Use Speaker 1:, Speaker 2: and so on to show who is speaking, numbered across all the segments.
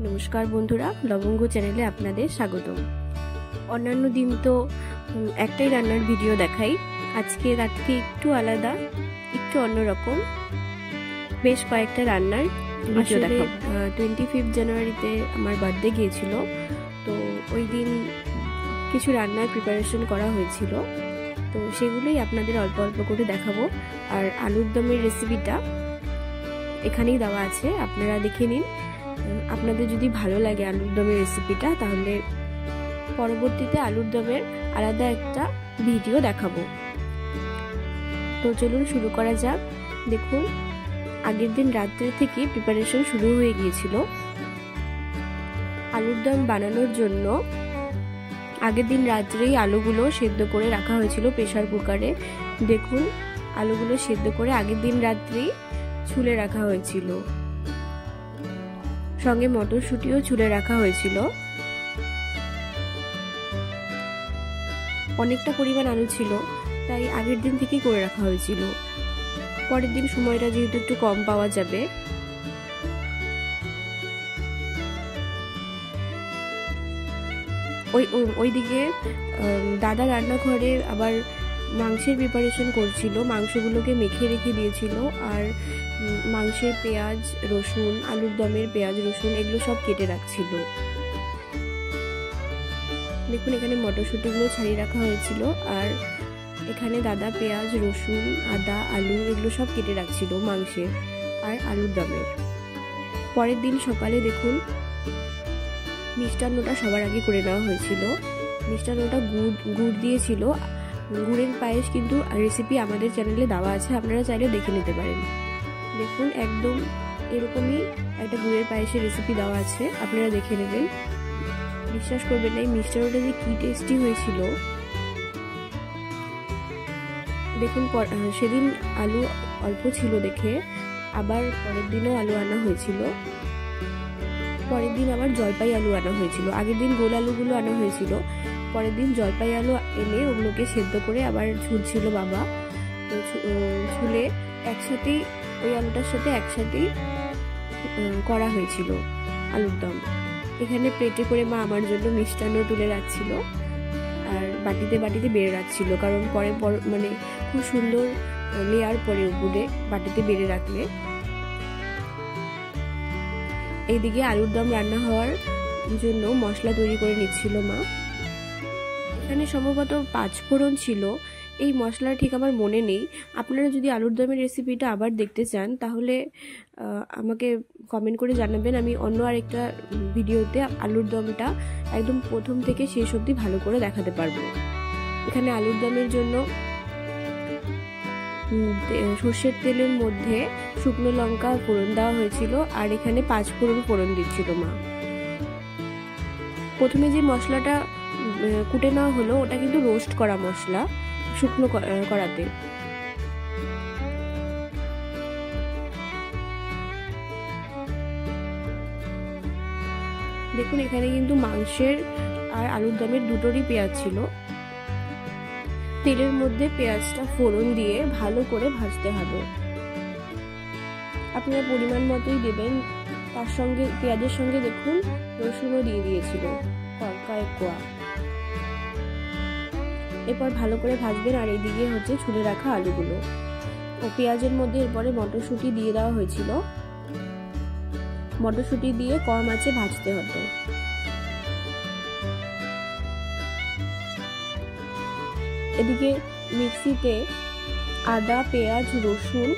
Speaker 1: নমস্কার বন্ধুরা, লবঙ্গ চ্যানেলে আপনাদের স্বাগতম। অন্যান্য দিন তো একটাই রান্নার ভিডিও দেখাই, আজকে তার থেকে একটু আলাদা, একটু অন্যরকম বেশ কয়েকটা রান্নার ভিডিও দেখাবো। 25 জানুয়ারিতে আমার বার্থডে গিয়েছিল, তো ওই দিন কিছু রান্নার প্রিপারেশন করা হয়েছিল, তো সেগুলোই আপনাদের অল্প অল্প করে দেখাবো। আর আলুর দমের রেসিপিটা এখানেই দেওয়া আছে, আপনারা দেখে নিন। আপনাদের যদি ভালো লাগে আলুর দমের রেসিপিটা, তাহলে পরবর্তীতে আলুর দমের আলাদা একটা ভিডিও দেখাবো। তো চলুন শুরু করা যাক। দেখুন, আগের দিন রাত্রে থেকে প্রিপারেশন শুরু হয়ে গিয়েছিল। আলুর দম বানানোর জন্য আগের দিন রাত্রেই আলুগুলো সেদ্ধ করে রাখা হয়েছিল প্রেসার কুকারে। দেখুন, আলুগুলো সেদ্ধ করে আগের দিন রাত্রেই ছুলে রাখা হয়েছিল, সঙ্গে মটরশুঁটিও ছুলে রাখা হয়েছিল। অনেকটা পরিমাণ আলু ছিল, তাই আগের দিন থেকেই করে রাখা হয়েছিল। পরের দিন সময়টা যেহেতু একটু কম পাওয়া যাবে, ওইদিকে দাদা রান্নাঘরে আবার মাংসের প্রিপারেশন করছিল, মাংসগুলোকে মেখে রেখে দিয়েছিল। আর মাংসের পেঁয়াজ রসুন, আলুর দমের পেঁয়াজ রসুন এগুলো সব কেটে রাখছিল। দেখুন, এখানে মটরশুঁটিগুলো ছাড়িয়ে রাখা হয়েছিল, আর এখানে দাদা পেঁয়াজ রসুন আদা আলু এগুলো সব কেটে রাখছিল মাংসের আর আলুর দমের। পরের দিন সকালে দেখুন, মিষ্টান্নটা সবার আগে করে নেওয়া হয়েছিল। মিষ্টান্নটা গুড় দিয়েছিল। গুড়ের পায়েস কিন্তু রেসিপি আমাদের চ্যানেলে দেওয়া আছে, আপনারা চাইলে দেখে নিতে পারেন। দেখুন, একদম এরকমই একটা গুড়ের পায়েসের রেসিপি দেওয়া আছে, আপনারা দেখে নেবেন। বিশ্বাস করবেন না, এই মিষ্টান্নটা যে কি টেস্টি হয়েছিল। দেখুন, সেদিন আলু অল্প ছিল দেখে আবার পরের দিনও আলু আনা হয়েছিল। পরের দিন আবার জলপাই আলু আনা হয়েছিল। আগের দিন গোল আলুগুলো আনা হয়েছিল, পরের দিন জলপাই আলু এনে ওগুলোকে সেদ্ধ করে আবার ছুলছিল বাবা। তো ছুলে একসাথেই ওই আলুটার সাথে একসাথেই করা হয়েছিল আলুর দম। এখানে প্লেটে করে মা আমার জন্য মিষ্টান্ন তুলে রাখছিল, আর বাটিতে বাটিতে বেড়ে রাখছিল, কারণ পরে মানে খুব সুন্দর লেয়ার পরে উপরে বাটিতে বেড়ে রাখলে। এইদিকে আলুর দম রান্না হওয়ার জন্য মশলা তৈরি করে নিচ্ছিল মা। এখানে সম্ভবত 5 ফোড়ন ছিল, এই মশলা ঠিক আমার মনে নেই। আপনারা যদি আলুর দমের রেসিপিটা আবার দেখতে চান, তাহলে আমাকে কমেন্ট করে জানাবেন। আমি অন্য আরেকটা ভিডিওতে আলুর দমটা একদম প্রথম থেকে শেষ অবধি ভালো করে দেখাতে পারবো। এখানে আলুর দমের জন্য সর্ষের তেলের মধ্যে শুকনো লঙ্কা ফোড়ন দেওয়া হয়েছিল, আর এখানে 5 ফোড়ন ফোড়ন দিচ্ছিল মা। প্রথমে যে মশলাটা কুটে নেওয়া হলো, ওটা কিন্তু রোস্ট করা মশলা, শুকনো করাতে। দেখুন, এখানে কিন্তু মাংসের আর আলুর দমের দুটোরই পেঁয়াজ ছিল। তেলের মধ্যে পেঁয়াজটা ফোড়ন দিয়ে ভালো করে ভাজতে হবে। আপনারা পরিমাণ মতোই দেবেন। তার সঙ্গে পেঁয়াজের সঙ্গে দেখুন রসুনও দিয়ে দিয়েছিল কয়েক কোয়া। এরপর ভালো করে ভাজবেন। আর এইদিকে হচ্ছে ছুলে রাখা আলুগুলো ও পেঁয়াজের মধ্যে এরপরে মটরশুঁটি দিয়ে দেওয়া হয়েছিল। মটরশুঁটি দিয়ে কম আঁচে ভাজতে হতো। এদিকে মিক্সিতে আদা পেঁয়াজ রসুন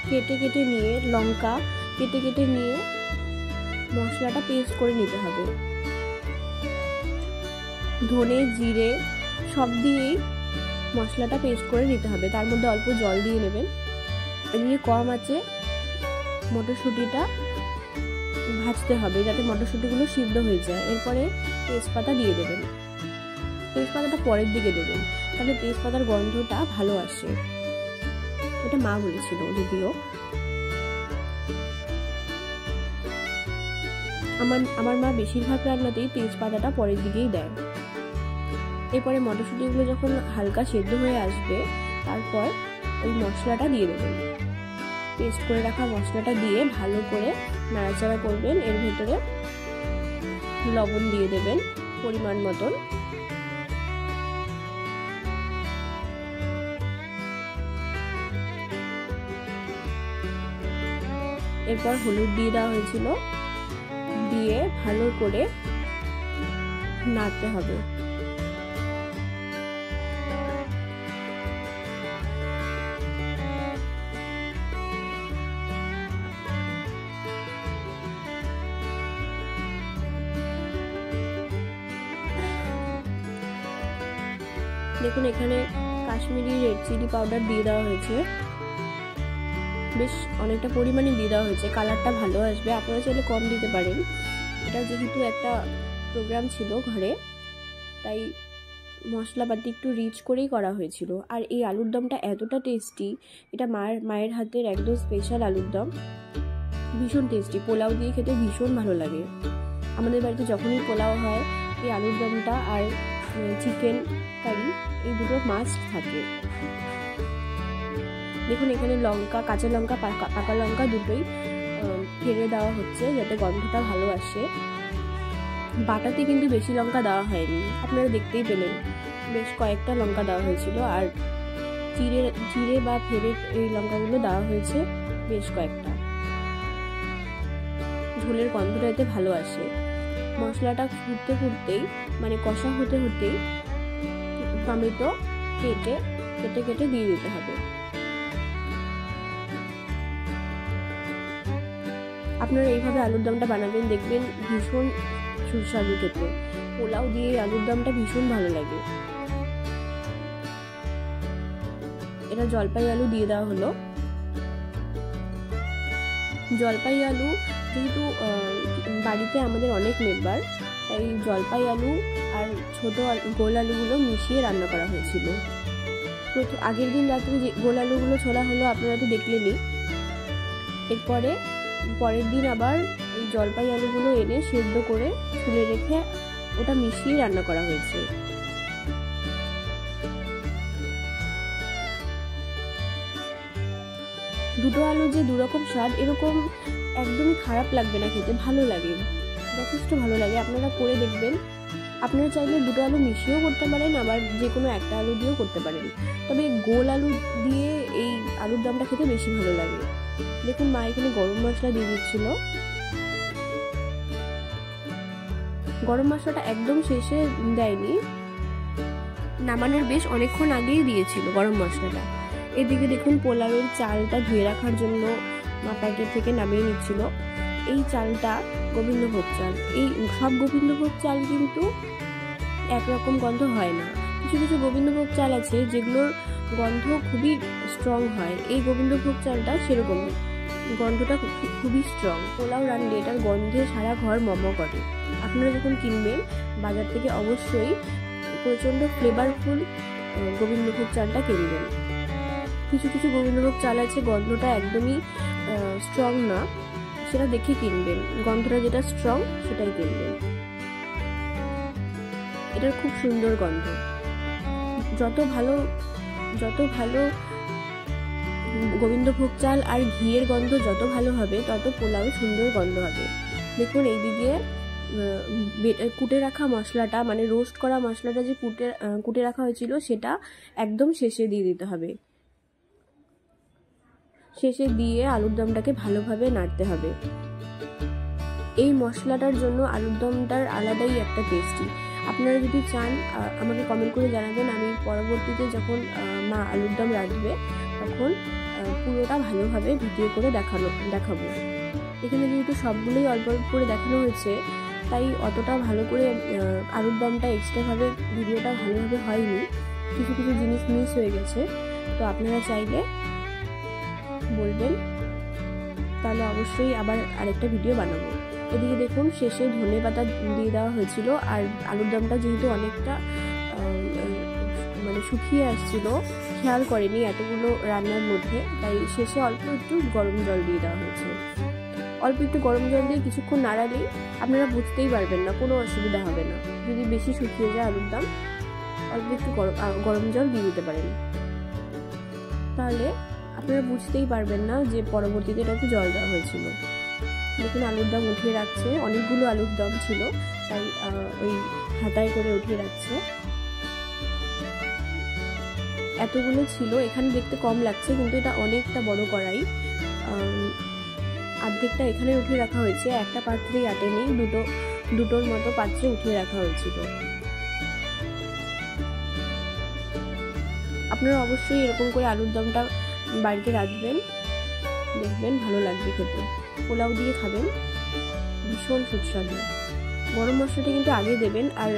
Speaker 1: কেটে কেটে নিয়ে, লঙ্কা কেটে কেটে নিয়ে মশলাটা পেস্ট করে নিতে হবে। ধনে জিরে সব দিয়েই মশলাটা পেস্ট করে নিতে হবে। তার মধ্যে অল্প জল দিয়ে নেবেন। এদিকে কম আঁচে মটরশুঁটিটা ভাজতে হবে, যাতে মটরশুঁটিগুলো সিদ্ধ হয়ে যায়। এরপরে তেজপাতা দিয়ে দেবেন। তেজপাতাটা পরের দিকে দেবেন, তাহলে তেজপাতার গন্ধটা ভালো আসে। এটা মা বলেছিল, যদিও আমার মা বেশিরভাগ রান্নাতেই তেজপাতাটা পরের দিকেই দেয়। এরপরে মটরশুঁটিগুলো যখন হালকা সেদ্ধ হয়ে আসবে, তারপর ওই মশলাটা দিয়ে দেবেন। পেস্ট করে রাখা মশলাটা দিয়ে ভালো করে নাড়াচাড়া করবেন। এর ভেতরে লবণ দিয়ে দেবেন পরিমাণ মতন। এরপর হলুদ দিয়ে দেওয়া হয়েছিল, দিয়ে ভালো করে নাড়তে হবে। দেখুন এখানে কাশ্মীরি রেড চিলি পাউডার দিয়ে দেওয়া হয়েছে, বেশ অনেকটা পরিমাণে দিয়ে দেওয়া হয়েছে, কালারটা ভালো আসবে। আপনারা চাইলে কম দিতে পারেন। এটা যেহেতু একটা প্রোগ্রাম ছিল ঘরে, তাই মশলাপাতি একটু রিচ করেই করা হয়েছিল। আর এই আলুর দমটা এতটা টেস্টি, এটা মায়ের হাতের একদম স্পেশাল আলুর দম, ভীষণ টেস্টি। পোলাও দিয়ে খেতে ভীষণ ভালো লাগে। আমাদের বাড়িতে যখনই পোলাও হয় এই আলুর দমটা আর চিকেন কারি এই দুটো মাস্ট থাকে। দেখুন এখানে লঙ্কা, কাঁচা লঙ্কা, পাকা লঙ্কা দুটোই ফেলে দেওয়া হচ্ছে যাতে গন্ধটা ভালো আসে। বাটাতে কিন্তু বেশি লঙ্কা দেওয়া হয়নি, আপনারা দেখতেই পেলেন বেশ কয়েকটা লঙ্কা দেওয়া হয়েছিল। আর চিড়ে বা ফেলে এই লঙ্কাগুলো দেওয়া হয়েছে বেশ কয়েকটা, ঝোলের গন্ধটা এতে ভালো আসে। মশলাটা ফুটতে ফুটতেই মানে কষা হতে হতেই টমেটো কেটে কেটে দিয়ে দিতে হবে। আপনারা এইভাবে আলুর দমটা বানাবেন, দেখবেন ভীষণ সুস্বাদু খেতে। পোলাও দিয়ে আলুর দমটা ভীষণ ভালো লাগে। এটা জলপাই আলু দিয়ে দেওয়া হলো। জলপাই আলু যেহেতু বাড়িতে আমাদের অনেক মেম্বার, তাই জলপাই আলু আর ছোট গোল আলুগুলো মিশিয়ে রান্না করা হয়েছিল। আগের দিন রাত্রে যে গোল আলুগুলো ছোলা হলো আপনারা তো দেখলেনই। এরপরে পরের দিন আবার এই জলপাই আলুগুলো এনে সেদ্ধ করে তুলে রেখে ওটা মিশিয়ে রান্না করা হয়েছে। দুটো আলু যে দুরকম স্বাদ, এরকম একদমই খারাপ লাগবে না খেতে, ভালো লাগে, যথেষ্ট ভালো লাগে। আপনারা করে দেখবেন। আপনারা চাইলে দুটো আলু মিশিয়েও করতে পারেন, আবার যে কোনো একটা আলু দিয়েও করতে পারেন। তবে গোল আলু দিয়ে এই আলুর দমটা খেতে বেশি ভালো লাগে। দেখুন মা এখানে গরম মশলা দিয়ে দিচ্ছিল। গরম মশলাটা একদম শেষে দেয়নি, নামানোর বেশ অনেকক্ষণ আগেই দিয়েছিল গরম মশলাটা। এদিকে দেখুন পোলাওয়ের চালটা ধুয়ে রাখার জন্য মা প্যাকেট থেকে নামিয়ে নিচ্ছিল। এই চালটা গোবিন্দভোগ চাল। এই সব গোবিন্দভোগ চাল কিন্তু একরকম গন্ধ হয় না। কিছু কিছু গোবিন্দভোগ চাল আছে যেগুলোর গন্ধ খুবই স্ট্রং হয়। এই গোবিন্দভোগ চালটা সেরকম গন্ধটা খুবই স্ট্রং। পোলাও রান্নালে এটার গন্ধে সারা ঘর মম করে। আপনারা যখন কিনবেন বাজার থেকে অবশ্যই প্রচণ্ড ফ্লেভারফুল গোবিন্দভোগ চালটা কিনবেন। কিছু কিছু গোবিন্দভোগ চাল আছে গন্ধটা একদমই স্ট্রং না, সেটা দেখে কিনবেন। গন্ধটা যেটা স্ট্রং সেটাই কিনবেন। এটার খুব সুন্দর গন্ধ। যত ভালো গোবিন্দভোগ চাল আর ঘিয়ের গন্ধ যত ভালো হবে তত পোলাও সুন্দর গন্ধ হবে। দেখুন এইদিকে কুটে রাখা মশলাটা মানে রোস্ট করা মশলাটা যে কুটে রাখা হয়েছিল সেটা একদম শেষে দিয়ে দিতে হবে। শেষে দিয়ে আলুর দমটাকে ভালোভাবে নাড়তে হবে। এই মশলাটার জন্য আলুর দমটার আলাদাই একটা টেস্টি। আপনারা যদি চান আমাকে কমেন্ট করে জানাবেন, আমি পরবর্তীতে যখন মা আলুর দম রাঁধবে তখন পুরোটা ভালোভাবে ভিডিও করে দেখাবো। এখানে যেহেতু সবগুলোই অল্প অল্প করে দেখানো হয়েছে, তাই অতটা ভালো করে আলুর দমটা এক্সট্রাভাবে ভিডিওটা ভালোভাবে হয়নি, কিছু কিছু জিনিস মিস হয়ে গেছে। তো আপনারা চাইলে বলবেন, তাহলে অবশ্যই আবার আরেকটা ভিডিও বানাবো। এদিকে দেখুন শেষে ধনেপাতা দিয়ে দেওয়া হয়েছিল। আর আলুর দমটা যেহেতু অনেকটা মানে শুকিয়ে আসছিল, খেয়াল করেনি এতগুলো রান্নার মধ্যে, তাই শেষে অল্প একটু গরম জল দিয়ে দেওয়া হয়েছে। অল্প একটু গরম জল দিয়ে কিছুক্ষণ নাড়ালেই আপনারা বুঝতেই পারবেন না, কোনো অসুবিধা হবে না। যদি বেশি শুকিয়ে যায় আলুর দম, অল্প একটু গরম জল দিয়ে দিতে পারেন, তাহলে আপনারা বুঝতেই পারবেন না যে পরবর্তীতে এটাতে জল দেওয়া হয়েছিল। দেখুন আলুর দম উঠিয়ে রাখছে, অনেকগুলো আলুর দম ছিল তাই ওই হাতায় করে উঠিয়ে রাখছে। এতগুলো ছিল, এখানে দেখতে কম লাগছে কিন্তু এটা অনেকটা বড় কড়াই। অর্ধেকটা এখানে উঠিয়ে রাখা হয়েছে, একটা পাত্রেই আটেনি, দুটোর মতো পাত্রে উঠিয়ে রাখা হয়েছিল। আপনারা অবশ্যই এরকম করে আলুর দমটা বাড়িতে রাখবেন, দেখবেন ভালো লাগবে খেতে। পোলাও দিয়ে খাবেন, ভীষণ সুস্বাদু। গরম মশলাটা কিন্তু আগে দেবেন আর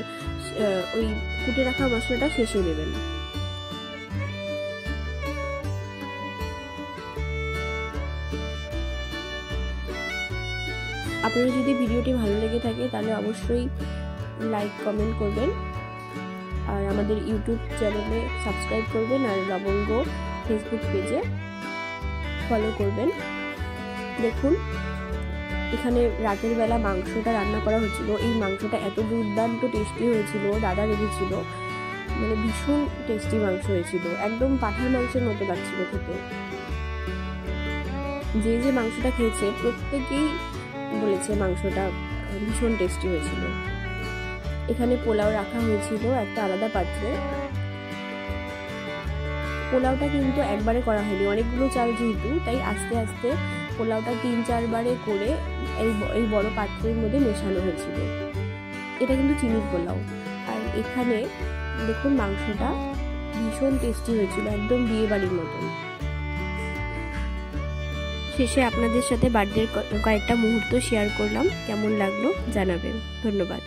Speaker 1: ওই কুটে রাখা মশলাটা শেষে দেবেন। আপনারা যদি ভিডিওটি ভালো লেগে থাকে তাহলে অবশ্যই লাইক কমেন্ট করবেন আর আমাদের ইউটিউব চ্যানেলে সাবস্ক্রাইব করবেন আর লবঙ্গ ফেসবুক পেজে ফলো করবেন। দেখুন এখানে রাতের বেলা মাংসটা রান্না করা হচ্ছিল, এই মাংসটা এত দুর্দান্ত টেস্টি হয়েছিল, দাদা রেখেছিল, মানে ভীষণ টেস্টি মাংস হয়েছিল, একদম পাঁঠার মাংসের মতো লাগছিল খেতে। যে মাংসটা খেয়েছে প্রত্যেকেই বলেছে মাংসটা ভীষণ টেস্টি হয়েছিল। এখানে পোলাও রাখা হয়েছিল একটা আলাদা পাত্রে। পোলাওটা কিন্তু একবারে করা হয়নি, অনেকগুলো চাল যেহেতু তাই আস্তে আস্তে পোলাওটা 3-4 বারে করে এই বড় পাত্রের মধ্যে মেশানো হয়েছিল। এটা কিন্তু চিনির পোলাও। আর এখানে দেখুন মাংসটা ভীষণ টেস্টি হয়েছিল, একদম বিয়ে বাড়ির মতন। শেষে আপনাদের সাথে বার্থডের কয়েকটা মুহূর্ত শেয়ার করলাম, কেমন লাগলো জানাবেন। ধন্যবাদ।